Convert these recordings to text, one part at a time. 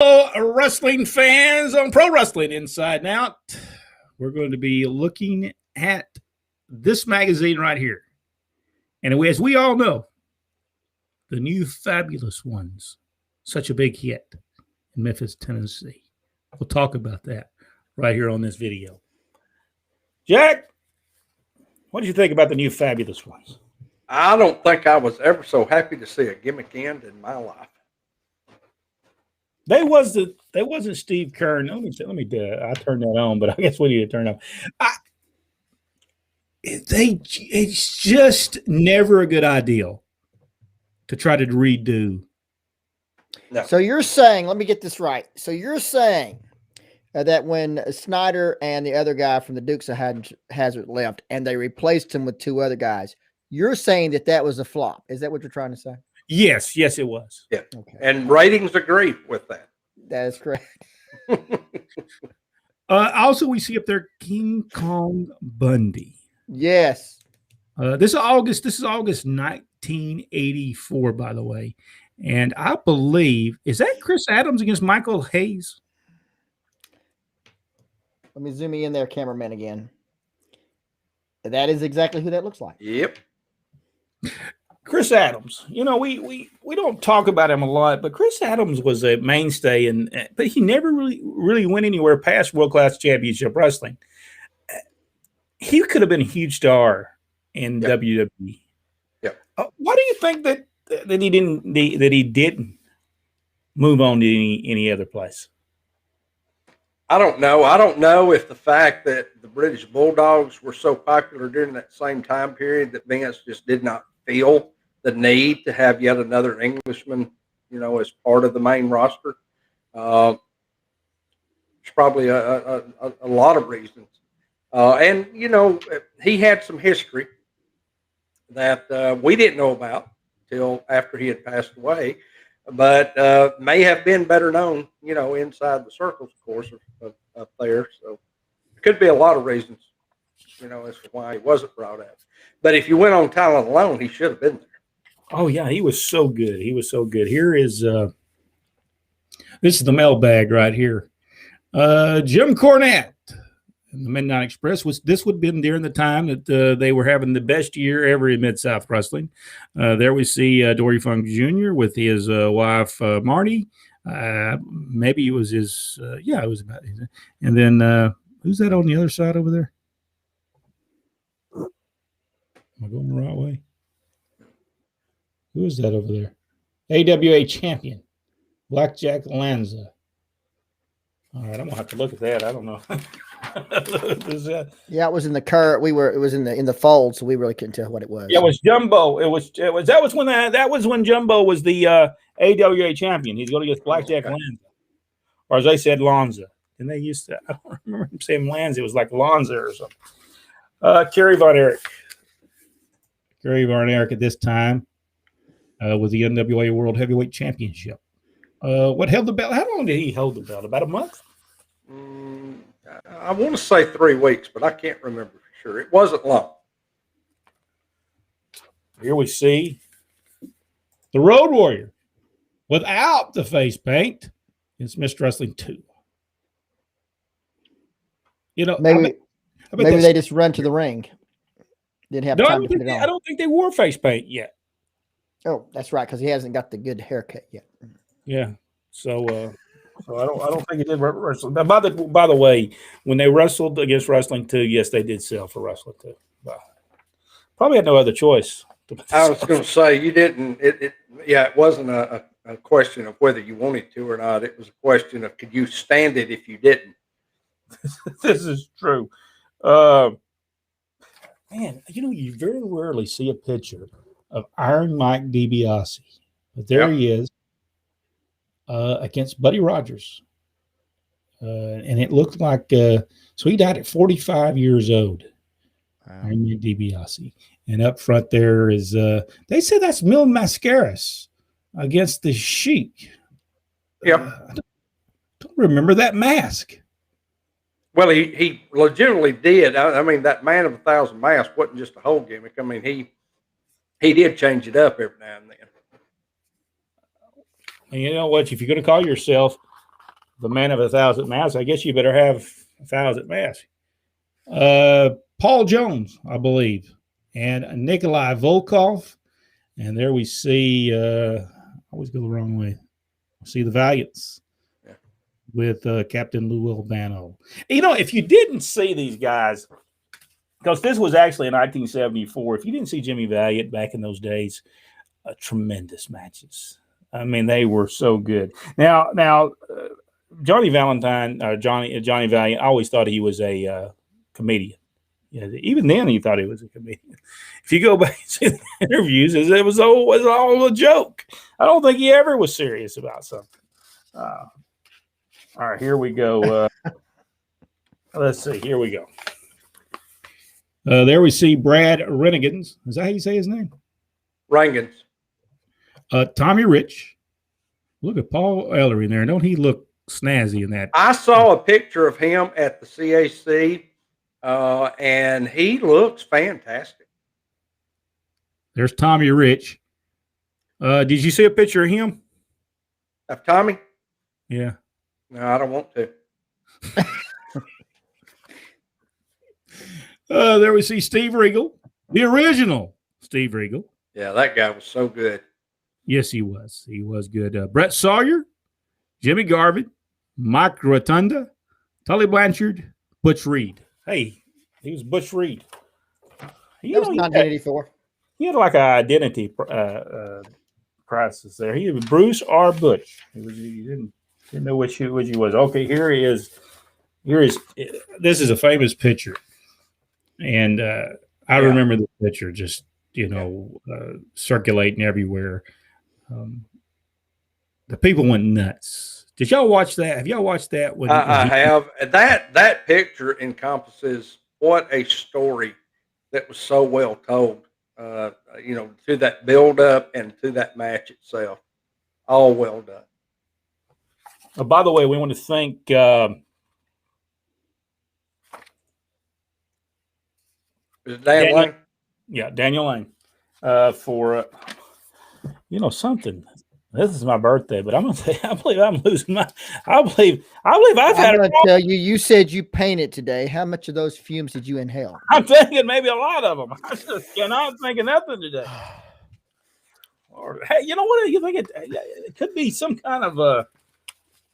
Hello, wrestling fans on Pro Wrestling Inside and Out. We're going to be looking at this magazine right here. And as we all know, the new Fabulous Ones, such a big hit in Memphis, Tennessee. We'll talk about that right here on this video. Jack, what did you think about the new Fabulous Ones? I don't think I was ever so happy to see a gimmick end in my life. They wasn't Steve Kern. Let me I turned that on, but I guess we need to turn it on. It's just never a good idea to try to redo. No. So you're saying, let me get this right. So you're saying that when Snyder and the other guy from the Dukes of Hazzard left and they replaced him with two other guys, you're saying that was a flop. Is that what you're trying to say? Yes, it was. Yeah. Okay. And ratings agree with that. That is correct. Also, we see up there King Kong Bundy. Yes. This is August 1984, by the way. And I believe, is that Chris Adams against Michael Hayes? Let me zoom in there, cameraman, again. That is exactly who that looks like. Yep. Chris Adams, we don't talk about him a lot, but Chris Adams was a mainstay, but he never really went anywhere past World Class Championship Wrestling. He could have been a huge star in WWE. Yeah. Why do you think that he didn't move on to any other place? I don't know. I don't know if the fact that the British Bulldogs were so popular during that same time period that Vince just did not feel the need to have yet another Englishman, as part of the main roster. There's probably a lot of reasons. And he had some history that we didn't know about till after he had passed away, but may have been better known, inside the circles, of course, up there. So there could be a lot of reasons, as to why he wasn't brought up. But if you went on talent alone, he should have been there. Oh, yeah, he was so good. Here is this is the mailbag right here. Jim Cornette and the Midnight Express. This would have been during the time that they were having the best year ever in Mid-South Wrestling. There we see Dory Funk Jr. with his wife, Marty. Maybe it was his, it was about his. And then who's that on the other side over there? Am I going the right way? Who is that over there? AWA champion, Blackjack Lanza. All right, I'm gonna have to look at that. I don't know. Yeah, it was in the curve. It was in the fold, so we really couldn't tell what it was. Yeah, it was Jumbo. That was when Jumbo was the AWA champion. He's going to get Blackjack Lanza, or as they said, Lanza. And they used to. I don't remember him saying Lanza. It was like Lanza or something. Kerry Von Erich at this time with the NWA World Heavyweight Championship. What held the belt? How long did he hold the belt? About a month? I want to say 3 weeks, but I can't remember for sure. It wasn't long. Here we see the Road Warrior without the face paint. It's Mr. Wrestling 2. Maybe they just run to the ring. Didn't have time to put it on. I don't think they wore face paint yet. Oh, that's right, because he hasn't got the good haircut yet. Yeah. So I don't think he did wrestle. By the way, when they wrestled against Wrestling 2, yes, they did sell for Wrestling 2. Probably had no other choice. I was going to say you didn't. It wasn't a question of whether you wanted to or not. It was a question of could you stand it if you didn't. This is true. Man, you very rarely see a picture of Iron Mike DiBiase, but there he is against Buddy Rogers, and it looked like so he died at 45 years old. Wow. Iron Mike DiBiase, and up front there is they say that's Mil Mascaras against the Sheik. Yep. I don't remember that mask. Well, he legitimately did. I mean, that Man of 1,000 Masks wasn't just a whole gimmick. I mean, he did change it up every now and then. And you know what? If you're going to call yourself The man of 1,000 masks. I guess you better have 1,000 masks. Paul Jones, I believe, and Nikolai Volkov. And there we see, I always go the wrong way. See the Valiants with Captain Lou Albano. You know, if you didn't see these guys, because this was actually in 1974, if you didn't see Jimmy Valiant back in those days, tremendous matches. I mean, they were so good. Now, Johnny Valentine, Johnny Valiant, I always thought he was a comedian. Yeah, even then he thought he was a comedian. If you go back and see the interviews, it was all a joke. I don't think he ever was serious about something. All right, here we go. Let's see. Here we go. There we see Brad Renegans. Is that how you say his name? Rangans. Tommy Rich. Look at Paul Ellery in there. Don't he look snazzy in that? I saw a picture of him at the CAC, and he looks fantastic. There's Tommy Rich. Did you see a picture of him? Of Tommy? Yeah. No, I don't want to. There we see Steve Regal, the original Steve Regal. Yeah, that guy was so good. Yes, he was. He was good. Brett Sawyer, Jimmy Garvin, Mike Rotunda, Tully Blanchard, Butch Reed. Hey, he was Butch Reed. That was 1984. He had like an identity crisis there. He was Bruce R. Butch. He didn't know which he was. Okay, here he is. This is a famous picture. And I remember the picture just, circulating everywhere. The people went nuts. Did y'all watch that? Have y'all watched that? I have. That picture encompasses what a story that was so well told, to that build up and to that match itself. All well done. By the way, we want to thank Daniel Lane? Yeah, Daniel Lane for something. This is my birthday, but I'm gonna say I believe I'm losing my. I believe I've had. I'm gonna tell you. You said you painted today. How much of those fumes did you inhale? I'm thinking maybe a lot of them. I just cannot think of nothing today. Or hey, you know what? You think it could be some kind of a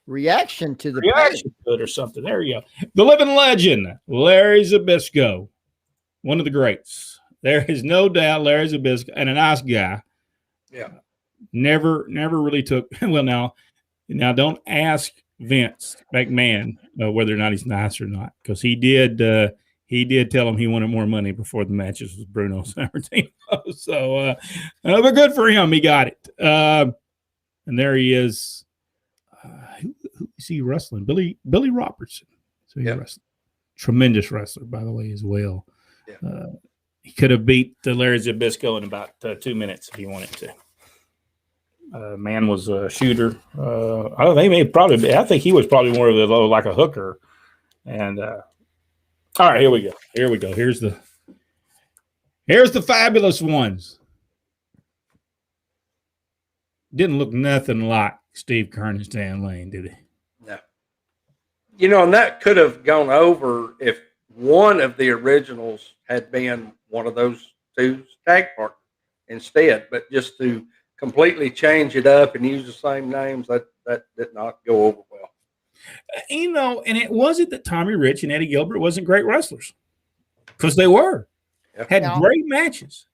reaction to the reaction to it or something. There you go. The living legend, Larry Zbyszko, one of the greats. There is no doubt Larry Zbyszko, and a nice guy. Yeah. Never really took. Well, now don't ask Vince McMahon whether or not he's nice or not, because he did tell him he wanted more money before the matches with Bruno Sammartino. So, but good for him. He got it. And there he is. Who is he wrestling? Billy Robertson. So he's wrestling. Tremendous wrestler, by the way, as well. Yeah. He could have beat Larry Zbyszko in about 2 minutes if he wanted to. Man was a shooter. I think he was probably more of like a hooker. And all right, here we go. Here's the fabulous ones. Didn't look nothing like Steve Keirn and Stan Lane, did he? No. And that could have gone over if one of the originals had been one of those two tag partners instead, but just to completely change it up and use the same names, that did not go over well. And it wasn't that Tommy Rich and Eddie Gilbert wasn't great wrestlers, because they were. Had great matches.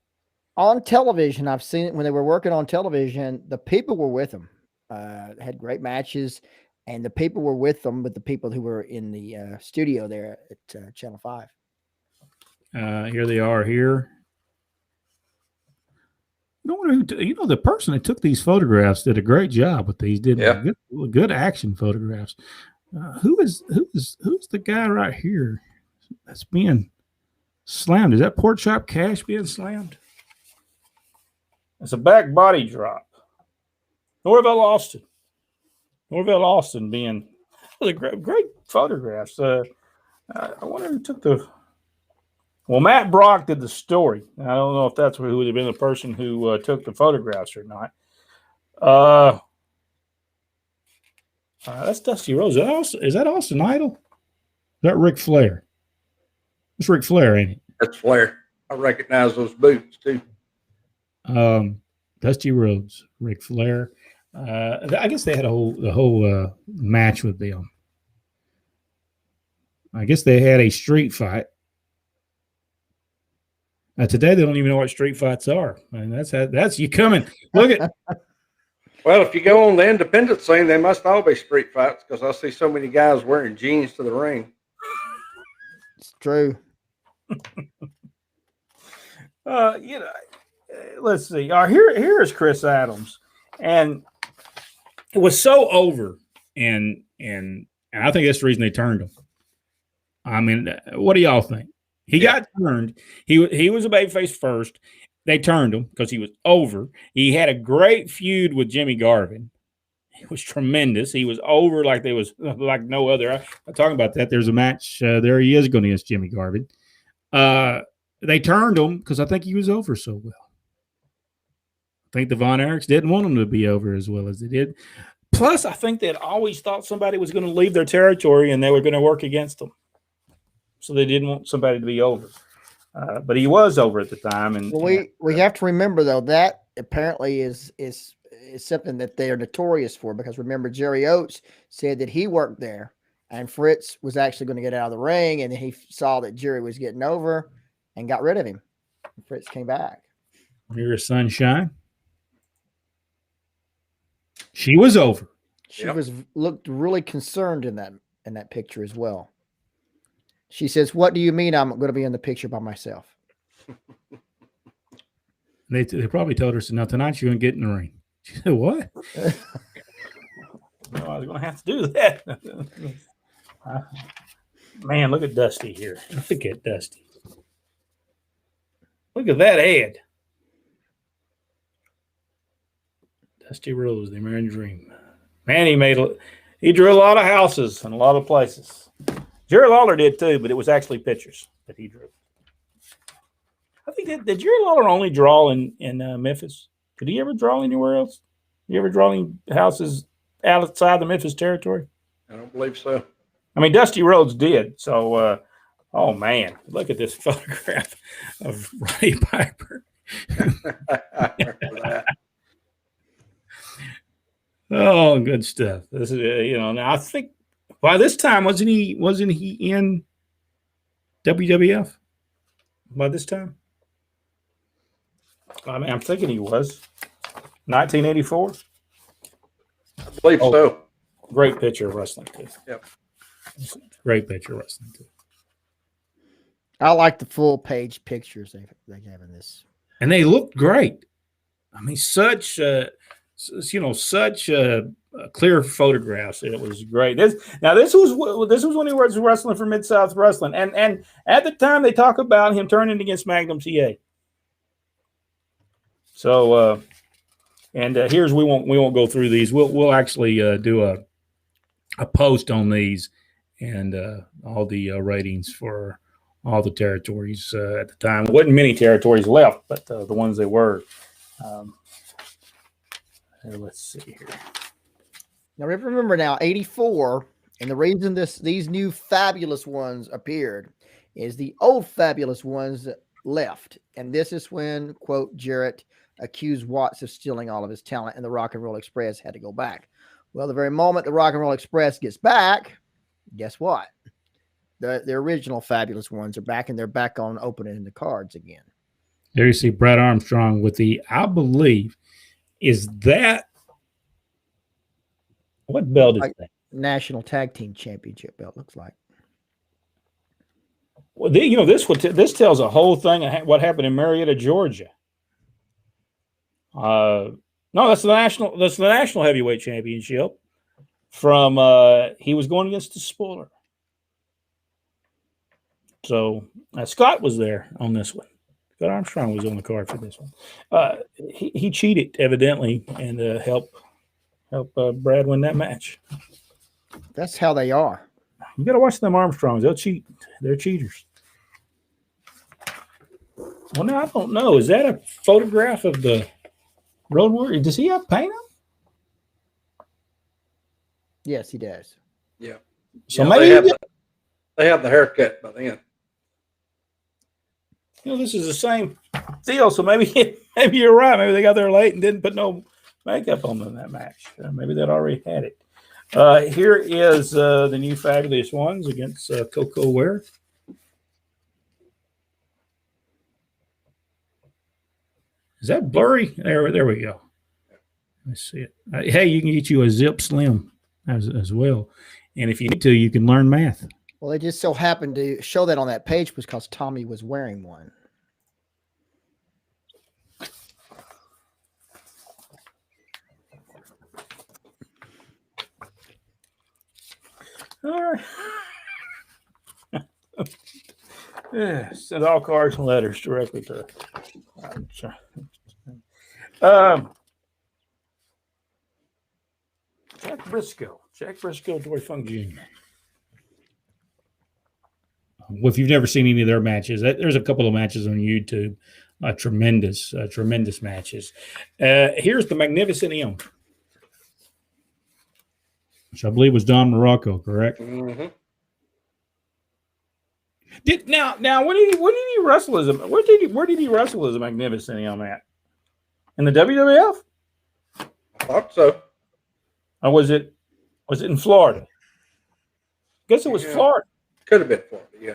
On television, I've seen it when they were working on television, the people were with them. Had great matches, and the people were with them, with the people who were in the studio there at Channel 5. Here they are here. The person that took these photographs did a great job with these. Did good action photographs. Who's the guy right here that's being slammed? Is that Pork Chop Cash being slammed? It's a back body drop. Norvell Austin being great photographs. I wonder who took the. Well, Matt Brock did the story. I don't know if that's who would have been the person who took the photographs or not. That's Dusty Rhodes. Is that Austin Idol? Is that Ric Flair? It's Ric Flair, ain't it? That's Flair. I recognize those boots too. Dusty Rhodes, Ric Flair. I guess they had the whole match with them. I guess they had a street fight. Today they don't even know what street fights are. And that's you coming. Look at. Well, if you go on the independent scene, they must all be street fights because I see so many guys wearing jeans to the ring. It's true. Let's see. Here is Chris Adams, and it was so over, and I think that's the reason they turned him. I mean, what do y'all think? He got turned. He was a babyface first. They turned him because he was over. He had a great feud with Jimmy Garvin. It was tremendous. He was over like like no other. I'm talking about that. There's a match. There he is going against Jimmy Garvin. They turned him because I think he was over so well. I think the Von Erichs didn't want him to be over as well as they did. Plus, I think they'd always thought somebody was going to leave their territory and they were going to work against them. So they didn't want somebody to be over. But he was over at the time. And we have to remember, though, that apparently is something that they are notorious for, because remember, Jerry Oates said that he worked there and Fritz was actually going to get out of the ring, and he saw that Jerry was getting over and got rid of him. And Fritz came back. Here's Sunshine. She was over. She looked really concerned in that picture as well. She says, "What do you mean I'm going to be in the picture by myself?" They probably told her, "So now tonight you're going to get in the ring." She said, "What?" No, I was going to have to do that. Man, look at Dusty here. Look at Dusty. Look at that head. Dusty Rhodes, the American Dream. Man, he drew a lot of houses in a lot of places. Jerry Lawler did too, but it was actually pictures that he drew. I think did Jerry Lawler only draw in Memphis? Did he ever draw anywhere else? Did he ever draw any houses outside the Memphis territory? I don't believe so. I mean, Dusty Rhodes did. So, oh man, look at this photograph of Roddy Piper. Oh, good stuff. This is now I think by this time wasn't he in WWF by this time? I mean, I'm thinking he was 1984. I believe so. Great picture of wrestling too. Yep. Great picture of wrestling too. I like the full page pictures they have in this, and they looked great. I mean, such clear photographs. It was great. This was when he was wrestling for Mid-South Wrestling, and at the time they talk about him turning against Magnum TA. So, here's we won't go through these. We'll actually do a post on these and all the ratings for all the territories at the time. There wasn't many territories left, but the ones they were. Let's see here. Now, remember now, 84, and the reason these new fabulous ones appeared is the old fabulous ones left. And this is when, quote, Jarrett accused Watts of stealing all of his talent, and the Rock and Roll Express had to go back. Well, the very moment the Rock and Roll Express gets back, guess what? The original fabulous ones are back, and they're back on opening the cards again. There you see Brad Armstrong with I believe, is that what belt is that? National Tag Team Championship belt, looks like. Well, this tells a whole thing of what happened in Marietta, Georgia. No, that's the national heavyweight championship. From he was going against the Spoiler. So Scott was there on this one. Scott Armstrong was on the card for this one. He cheated evidently and helped Brad win that match. That's how they are. You got to watch them Armstrongs. They'll cheat. They're cheaters. Well, now I don't know. Is that a photograph of the Road Warrior? Does he have paint on? Yes, he does. Yeah. So Yeah, maybe they have the haircut by then. this is the same deal. So maybe maybe you're right. Maybe they got there late and didn't put no makeup on them in that match. Maybe they'd already had it. Here is the new Fabulous Ones against Coco Ware. Is that blurry? There we go. Let's see it. Hey, you can get you a Zip Slim as well. And if you need to, you can learn math. Well, they just so happened to show that on that page because Tommy was wearing one. All right. Yeah, send all cards and letters directly to. Jack Briscoe, Dory Funk Jr. Well, if you've never seen any of their matches, there's a couple of matches on YouTube. Tremendous matches. Here's the Magnificent M, which I believe was Don Morocco, correct? Mm-hmm. Now when did he wrestle as where did he wrestle as a Magnificent M at? In the WWF? I thought so. Or was it in Florida? I guess it was Florida. Could have been Florida, yeah.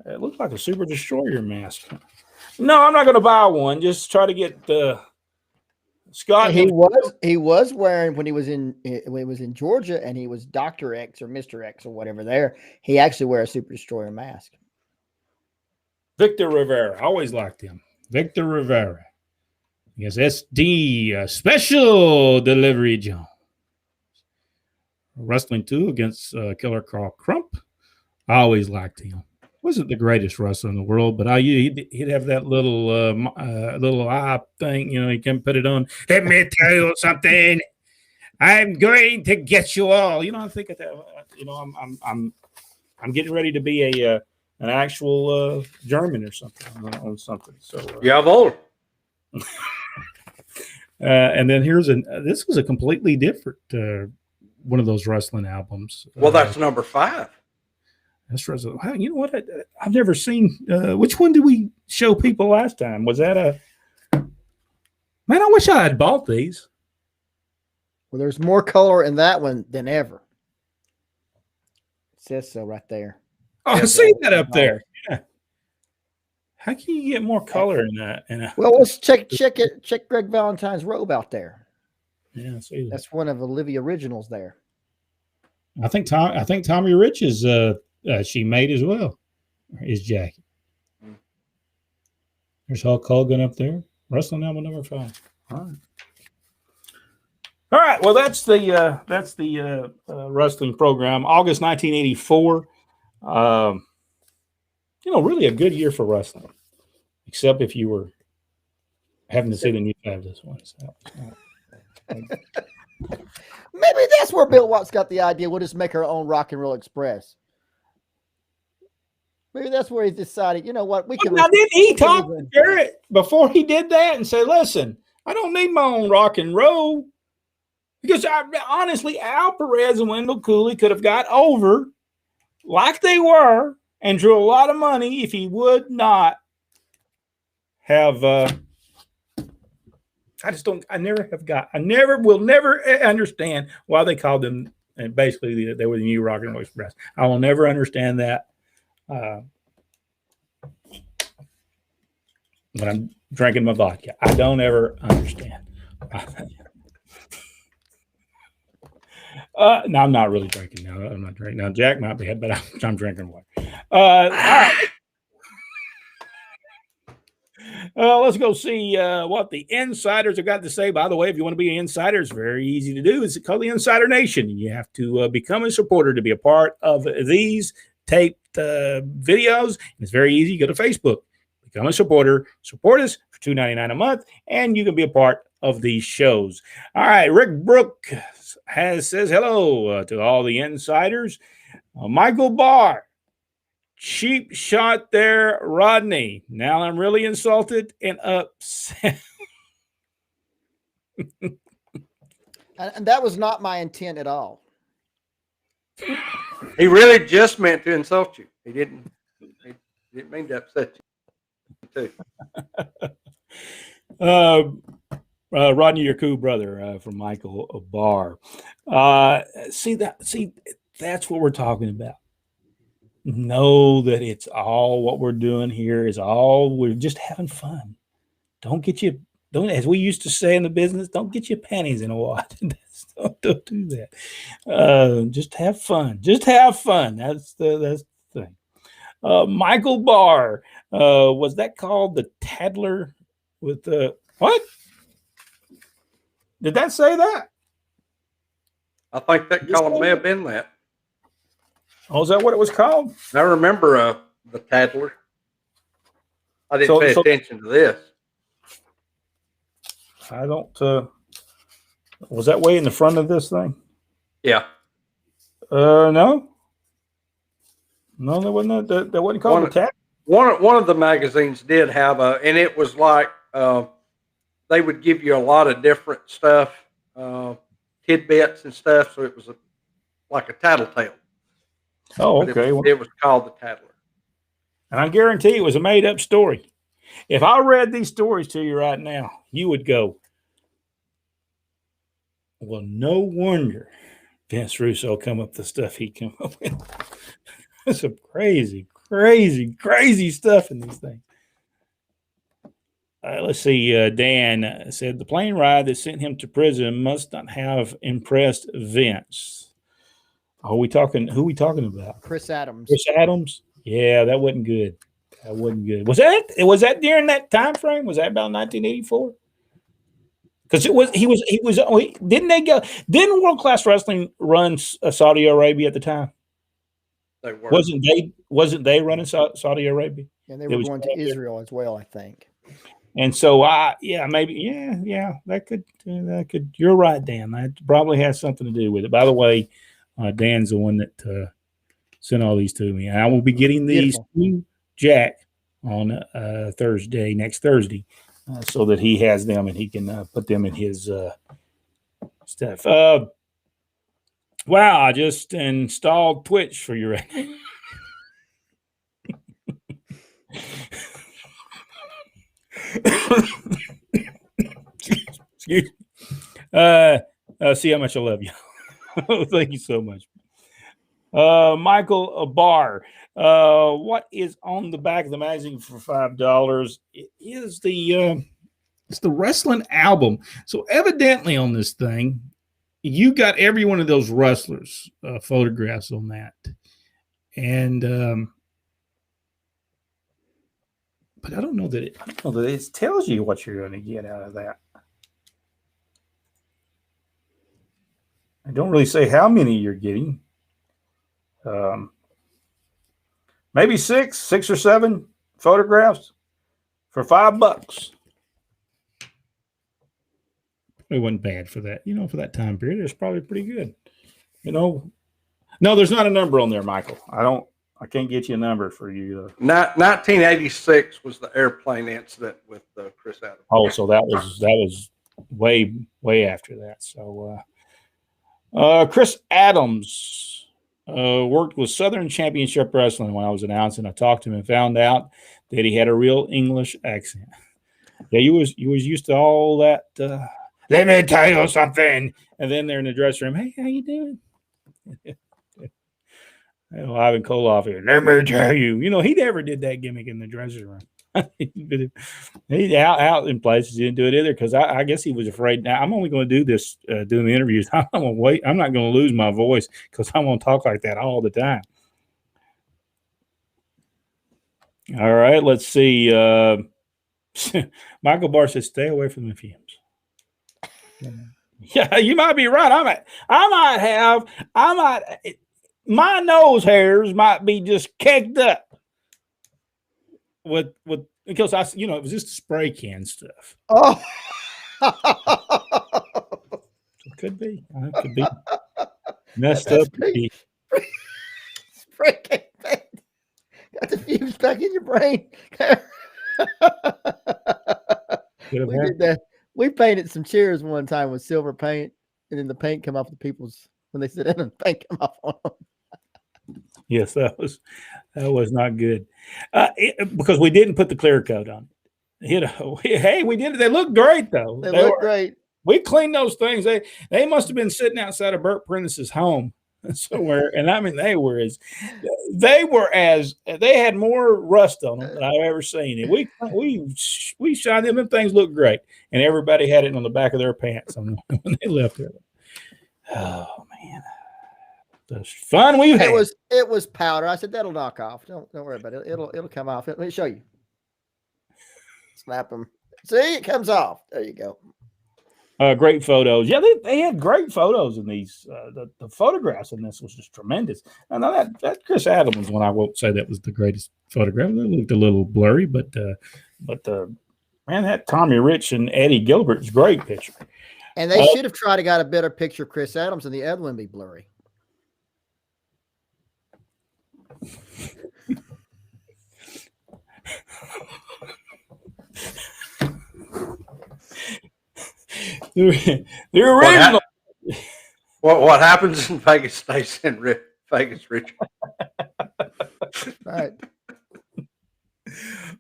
It looked like a Super Destroyer mask. No, I'm not going to buy one. Just try to get Scott. He was wearing when he was in Georgia, and he was Dr. X or Mr. X or whatever. There, he actually wear a Super Destroyer mask. Victor Rivera, I always liked him. Victor Rivera. Yes, SD Special Delivery Jones. Wrestling 2 against Killer Carl Crump. I always liked him. Wasn't the greatest wrestler in the world, but he'd have that little eye thing, he can put it on. Let me tell you something. I'm going to get you all. I think of that. I'm getting ready to be an actual German or something on something. So Jawohl. And then this was a completely different one of those wrestling albums. Well, that's number 5. That's wow, you know what? I've never seen. Which one did we show people last time? Was that man, I wish I had bought these. Well, there's more color in that one than ever. It says so right there. Oh, I see that up there. Yeah. How can you get more color in that? Well, let's check it. Check Greg Valentine's robe out there. Yeah, I see that. That's one of Olivia Originals there. I think Tommy Rich is she made as well. His jacket. There's Hulk Hogan up there. Wrestling album number 5. All right. Well, that's the wrestling program. August 1984. Really a good year for wrestling, except if you were having to see the new Fabulous Ones. Maybe that's where Bill Watts got the idea. We'll just make our own Rock and Roll Express. Maybe that's where he decided, you know what, we can. Now, didn't he talk to Jarrett before he did that and say, listen, I don't need my own rock and roll? Because honestly, Al Perez and Wendell Cooley could have got over like they were and drew a lot of money if he would not have. I will never understand why they called them, and basically they were the new Rock and Roll Express. I will never understand that. When I'm drinking my vodka, I don't ever understand. No, I'm not really drinking now. I'm not drinking now. Jack might be, but I'm drinking water. All right. Let's go see what the insiders have got to say. By the way, if you want to be an insider, it's very easy to do. It's called the Insider Nation. You have to become a supporter to be a part of these taped videos. It's very easy. Go to Facebook, become a supporter, support us for $2.99 a month, and you can be a part of these shows. All right, Rick Brook says hello to all the insiders. Michael Barr, cheap shot there, Rodney. Now I'm really insulted and upset. And that was not my intent at all. He really just meant to insult you. He didn't mean to upset you too. Rodney, your cool brother from Michael Barr. See, that's what we're talking about. Know that it's all what we're doing here is all we're just having fun. Don't, as we used to say in the business, don't get your panties in a wad. don't do that. Just have fun. Just have fun. That's the thing. Michael Barr, was that called the Tattler with the what? Did that say that? I think that column may have been that. Oh, is that what it was called? I remember the Tattler. I didn't pay attention to this. I don't. Was that way in the front of this thing? Yeah. No. No, that wasn't. That wasn't called the Tattler. One of the magazines did have and it was like they would give you a lot of different stuff, tidbits and stuff. So it was like a tattletale. Oh, okay. It was called the Tattler. And I guarantee it was a made up story. If I read these stories to you right now, you would go, well, no wonder Vince Russo come up with the stuff he came up with. That's some crazy stuff in these things. Let's see. Dan said the plane ride that sent him to prison must not have impressed Vince. Who are we talking about? Chris Adams. Chris Adams? Yeah, that wasn't good. That wasn't good. Was that during that time frame? Was that about 1984? Because didn't World Class Wrestling run Saudi Arabia at the time? They were. Wasn't they running Saudi Arabia? And they were going to Israel as well, I think. And so that could you're right, Dan. That probably has something to do with it. By the way, Dan's the one that sent all these to me. And I will be getting these to Jack on next Thursday, so that he has them and he can put them in his stuff. Wow, I just installed Twitch for you right now. Excuse me. See how much I love you. Thank you so much. Michael Barr, what is on the back of the magazine for $5? It is it's the wrestling album. So evidently on this thing, you got every one of those wrestlers photographs on that, and but I don't know that it tells you what you're going to get out of that. I don't really say how many you're getting. Maybe six or seven photographs for $5. It wasn't bad for that. For that time period, it's probably pretty good. No, there's not a number on there, Michael. I can't get you a number for you. 1986 was the airplane incident with Chris Adams. Oh, so that was way after that. So, Chris Adams worked with Southern Championship Wrestling when I was announcing. I talked to him and found out that he had a real English accent. Yeah, you was used to all that. Let me tell you something. And then they're in the dressing room. Hey, how you doing? Ivan Koloff here. Let me tell you. He never did that gimmick in the dressing room. He's out in places. He didn't do it either because I guess he was afraid. Now I'm only going to do this doing the interviews. I'm going to wait. I'm not going to lose my voice because I'm going to talk like that all the time. All right, let's see. Michael Barr says, "Stay away from the fumes." Yeah, you might be right. My nose hairs might be just caked up with because it was just spray can stuff. Oh, it could be messed up. Spray can got the fumes back in your brain. We did that. We painted some chairs one time with silver paint, and then the paint come off the people's when they sit in and paint come off on them. Yes, that was not good. Because we didn't put the clear coat on. Hey, we did it. They look great though. They look great. We cleaned those things. They must have been sitting outside of Burt Prentice's home somewhere. And I mean, they had more rust on them than I've ever seen. And we shined them. Them things look great. And everybody had it on the back of their pants when they left there. Oh man. The fun we've had. It was powder. I said that'll knock off. Don't worry about it. It'll come off. Let me show you. Slap them. See, it comes off. There you go. Great photos. Yeah, they had great photos in these. The photographs in this was just tremendous. I know that Chris Adams one, I won't say that was the greatest photograph. It looked a little blurry, but man, that Tommy Rich and Eddie Gilbert's great picture. And they should have tried to got a better picture of Chris Adams, and the other one be blurry. The original. What happens in Vegas stays in Vegas, Richard. Right.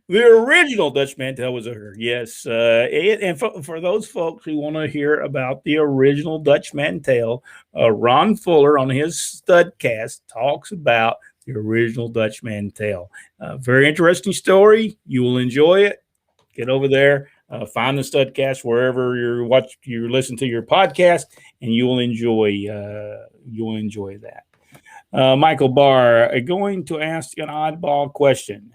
The original Dutch Mantel was her. Yes. And for those folks who want to hear about the original Dutch Mantel, Ron Fuller on his Studcast talks about the original Dutch Mantel. Very interesting story. You will enjoy it. Get over there. Find the Studcast wherever you listen to your podcast, and you will enjoy that. Michael Barr, going to ask an oddball question.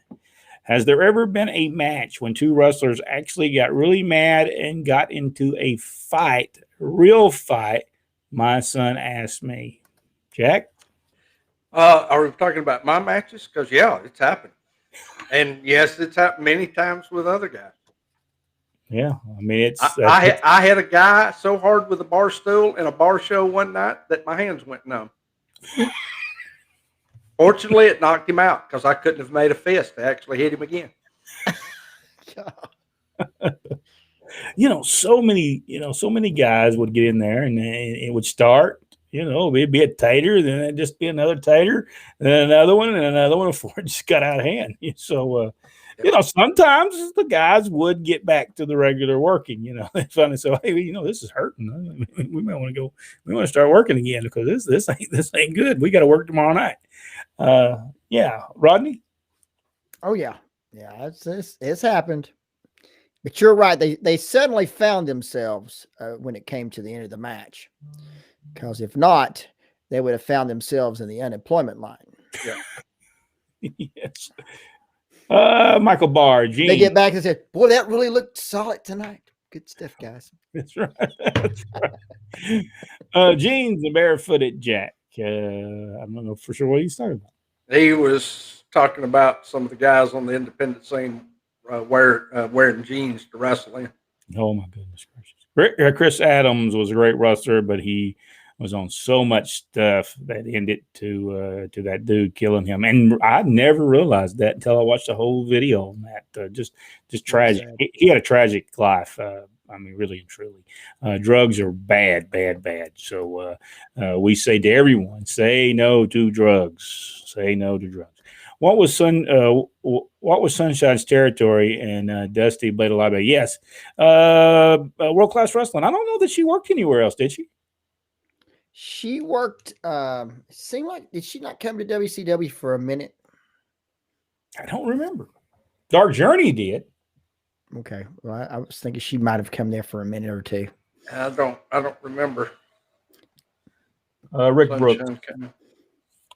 Has there ever been a match when two wrestlers actually got really mad and got into a fight, real fight? My son asked me. Jack? Are we talking about my matches? Because, yeah, it's happened. And, yes, it's happened many times with other guys. Yeah, I mean, I had a guy so hard with a bar stool in a bar show one night that my hands went numb. Fortunately, it knocked him out because I couldn't have made a fist to actually hit him again. So many guys would get in there and it would start. It'd be a tater, then it'd just be another tater, then another one, before it just got out of hand. So, sometimes the guys would get back to the regular working. They finally say, "Hey, this is hurting. We might want to go. We want to start working again because this ain't good. We got to work tomorrow night." Yeah, Rodney. Oh yeah, it's happened. But you're right. They suddenly found themselves when it came to the end of the match. Because if not, they would have found themselves in the unemployment line. Yeah. Yes. Michael Barr, Gene. They get back and say, "Boy, that really looked solid tonight. Good stuff, guys." That's right. That's right. Gene's the barefooted Jack. I don't know for sure what he's talking about. He was talking about some of the guys on the independent scene wearing jeans to wrestle in. Oh my goodness gracious! Chris Adams was a great wrestler, but he was on so much stuff that ended to that dude killing him, and I never realized that until I watched the whole video on that. Just tragic. He had a tragic life. I mean, really and truly, drugs are bad. So we say to everyone, say no to drugs. Say no to drugs. What was Sunshine's territory and Dusty Blade of Libe? Yes, World Class Wrestling. I don't know that she worked anywhere else, did she? She worked. Seemed like, did she not come to WCW for a minute? I don't remember. Dark Journey did. Okay, well, I was thinking she might have come there for a minute or two. I don't remember. Rick Brooks.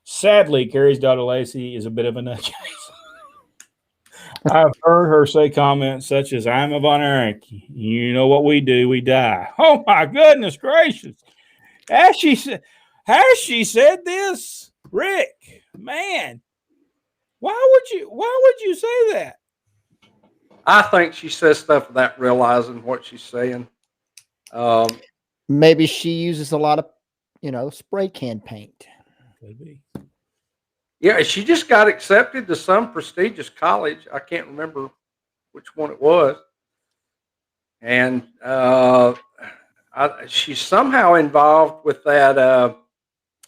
Sadly, Carrie's daughter Lacey is a bit of a nutcase. I've heard her say comments such as, "I'm a Von Erich. You know what we do? We die." Oh my goodness gracious! Has she said this, Rick? Man, why would you say that? I think she says stuff without realizing what she's saying. Maybe she uses a lot of, spray can paint. Could be. Yeah, she just got accepted to some prestigious college. I can't remember which one it was. And she's somehow involved with that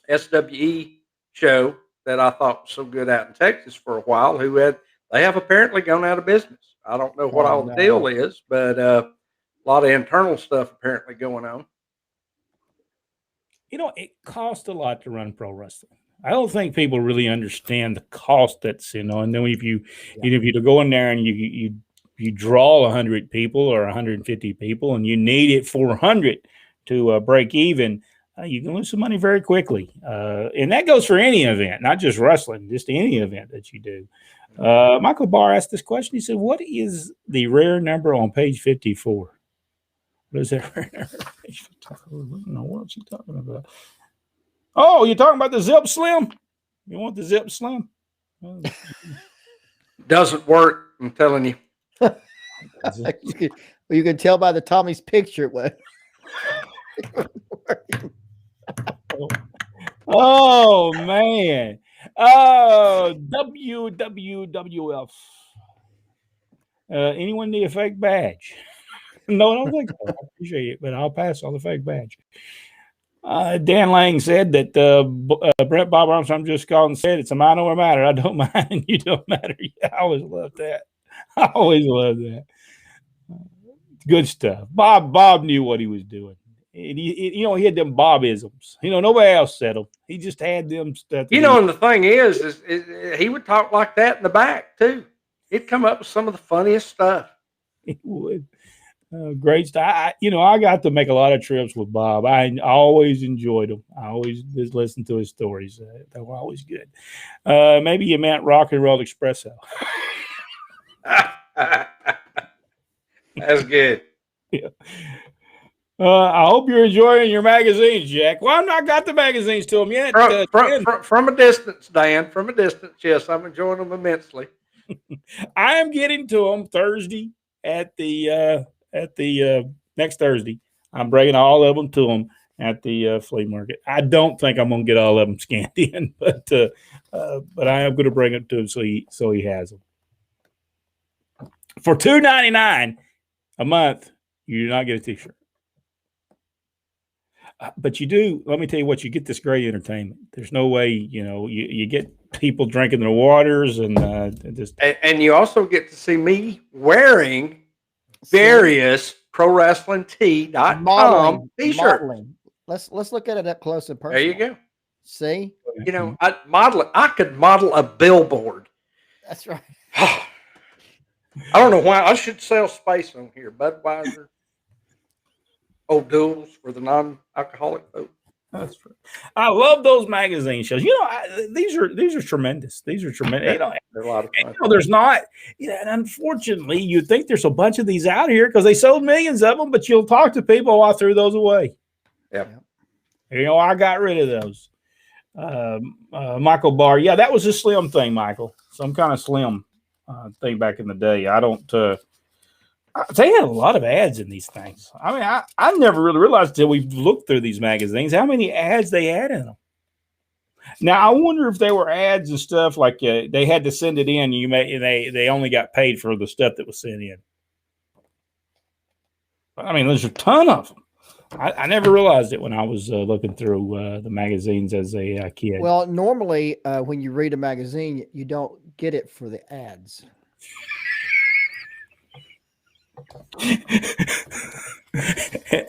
SWE show that I thought was so good out in Texas for a while, they have apparently gone out of business. I don't know what all the deal is, but a lot of internal stuff apparently going on. It costs a lot to run pro wrestling. I don't think people really understand the cost that's, and then if you go in there and you draw 100 people or 150 people and you need it 400 to break even, you can lose some money very quickly. And that goes for any event, not just wrestling, just any event that you do. Michael Barr asked this question. He said, what is the rare number on page 54? What is that rare number? Page 54? I don't know what he talking about. Oh, you're talking about the Zip Slim? You want the Zip Slim? Doesn't work, I'm telling you. You can tell by the Tommy's picture what. Oh man. WWWF. Anyone need a fake badge? No, I don't think so. I appreciate it, but I'll pass on the fake badge. Dan Lang said that Brett Bob Armstrong just called and said it's a mind over matter. I don't mind and you don't matter. Yeah, I always love that. I always love that. Good stuff. Bob knew what he was doing. He had them Bobisms. Nobody else said them. He just had them stuff. And the thing is he would talk like that in the back too. He'd come up with some of the funniest stuff. He would. Great stuff. I got to make a lot of trips with Bob. I always enjoyed him. I always just listened to his stories. They were always good. Maybe you meant Rock and Roll Espresso. That's good. Yeah. I hope you're enjoying your magazines, Jack. Well, I've not got the magazines to them yet. From a distance, Dan. From a distance, yes, I'm enjoying them immensely. I am getting to them Thursday at the next Thursday. I'm bringing all of them to them at the flea market. I don't think I'm going to get all of them scanned in, but I am going to bring them to him so he has them. For $2.99 a month, you do not get a T-shirt. But you do. Let me tell you what, you get this great entertainment. There's no way, you get people drinking their waters and you also get to see me wearing various ProWrestlingTee.com T-shirts. Let's look at it up close and personal. There you go. See, I could model a billboard. That's right. I don't know why. I should sell space on here. Budweiser, O'Doul's for the non-alcoholic folks. That's right. I love those magazine shows. These are tremendous. These are tremendous. They're a lot of fun. There's not. And unfortunately, you'd think there's a bunch of these out here because they sold millions of them. But you'll talk to people, I threw those away. Yeah. I got rid of those. Michael Barr. Yeah, that was a slim thing, Michael. Some kind of slim thing back in the day. I don't. They had a lot of ads in these things. I mean, I never really realized until we looked through these magazines how many ads they had in them. Now, I wonder if they were ads and stuff like they had to send it in. They only got paid for the stuff that was sent in. I mean, there's a ton of them. I never realized it when I was looking through the magazines as a kid. Well, normally when you read a magazine, you don't get it for the ads.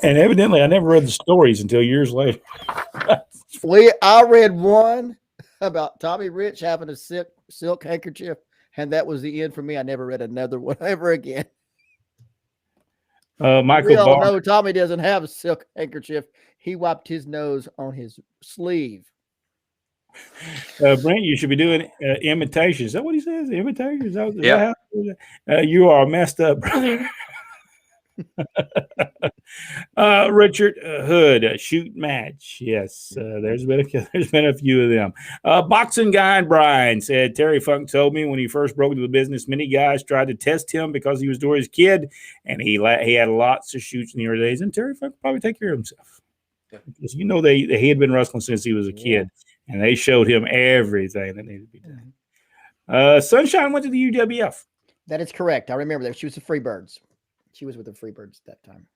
And evidently, I never read the stories until years later. I read one about Tommy Rich having a silk handkerchief, and that was the end for me. I never read another one ever again. Michael Barr. No, Tommy doesn't have a silk handkerchief. He wiped his nose on his sleeve. Brent, you should be doing imitations. Is that what he says? Imitations? Yeah. You are messed up, brother. Richard Hood, shoot match. Yes, there's been a few of them. Boxing guy and Brian said Terry Funk told me when he first broke into the business, many guys tried to test him because he was Dory's kid, and he had lots of shoots in the early days. And Terry Funk probably take care of himself. Yeah. Because he had been wrestling since he was a kid, and they showed him everything that needed to be done. Sunshine went to the UWF. That is correct. I remember that. She was the Freebirds. She was with the Freebirds at that time.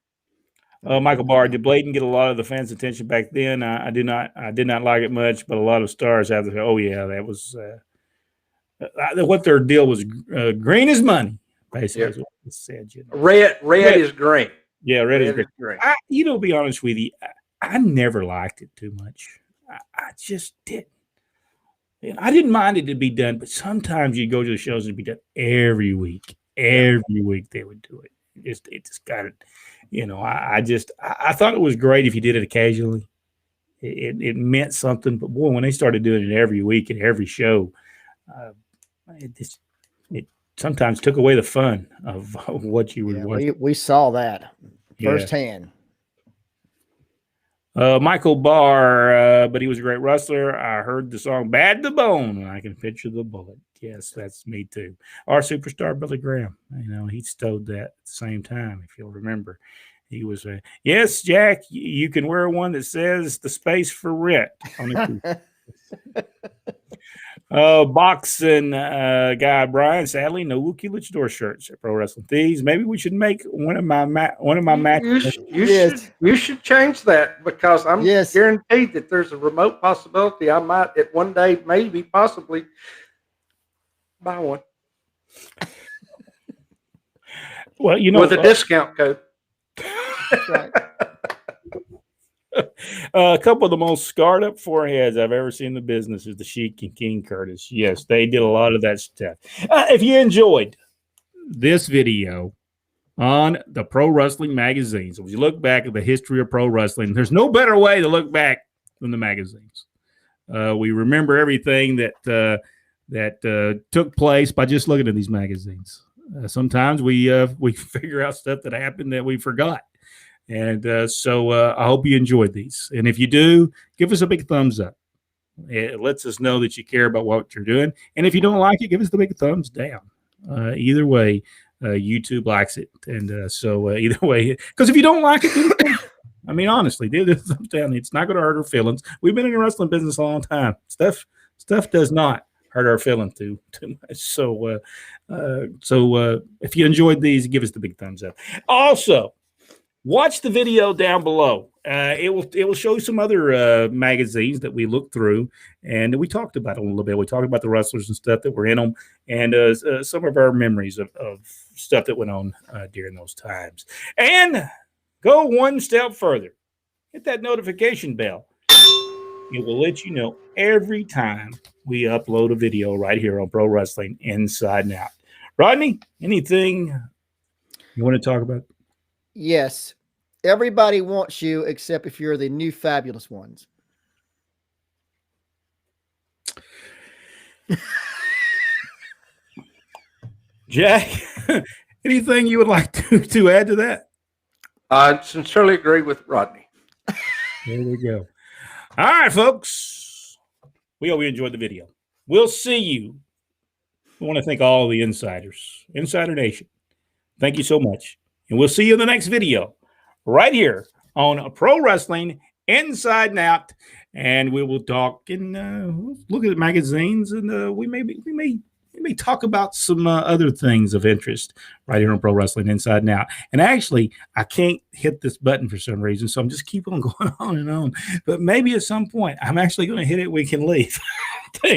Michael Barr, did Bladen get a lot of the fans' attention back then? I did not like it much, but a lot of stars have said, "Oh yeah, that was what their deal was. Green is money." Basically, is what it said. You know. Red is green. Yeah, red is green. green. To be honest with you, I never liked it too much. I just didn't. And I didn't mind it to be done, but sometimes you go to the shows and it'd be done every week. Every week they would do it. It just got it. You know, I thought it was great if you did it occasionally. It meant something. But boy, when they started doing it every week and every show, it sometimes took away the fun of what you would watch. We saw that firsthand. Michael Barr, but he was a great wrestler. I heard the song Bad to Bone, and I can picture the bullet. Yes, that's me too. Our superstar, Billy Graham. You know, he stowed that at the same time, if you'll remember. He was, yes, Jack, you can wear one that says the space for rent on the boxing guy Brian, sadly, no Wookiee Luchador shirts at Pro Wrestling Tees. Maybe we should make one of my matches. You should change that, because I'm guaranteed that there's a remote possibility I might at one day maybe possibly buy one. Well, you know, with a discount code. Right. A couple of the most scarred up foreheads I've ever seen in the business is the Sheik and King Curtis. Yes, they did a lot of that stuff. If you enjoyed this video on the Pro Wrestling magazines, if you look back at the history of pro wrestling, there's no better way to look back than the magazines. We remember everything that took place by just looking at these magazines. Sometimes we figure out stuff that happened that we forgot. And so I hope you enjoyed these. And if you do, give us a big thumbs up. It lets us know that you care about what you're doing. And if you don't like it, give us the big thumbs down. Either way, YouTube likes it. And so either way, because if you don't like it, I mean, honestly, do the thumbs down. It's not going to hurt our feelings. We've been in the wrestling business a long time. Stuff does not hurt our feelings too much. So if you enjoyed these, give us the big thumbs up. Also, watch the video down below. It will show you some other magazines that we looked through, and we talked about it a little bit. We talked about the wrestlers and stuff that were in them, and some of our memories of stuff that went on during those times. And go one step further. Hit that notification bell. It will let you know every time we upload a video right here on Pro Wrestling Inside and Out. Rodney, anything you want to talk about? Yes. Everybody wants you except if you're the new fabulous ones. Jack, anything you would like to add to that? I sincerely agree with Rodney. There we go. All right, folks. We hope you enjoyed the video. We'll see you. I want to thank all the insiders, Insider Nation. Thank you so much. And we'll see you in the next video right here on Pro Wrestling Inside and Out. And we will talk and look at magazines, and we may talk about some other things of interest right here on Pro Wrestling Inside and Out. And actually, I can't hit this button for some reason, so I'm just keep on going on and on. But maybe at some point, I'm actually going to hit it. We can leave. Thanks.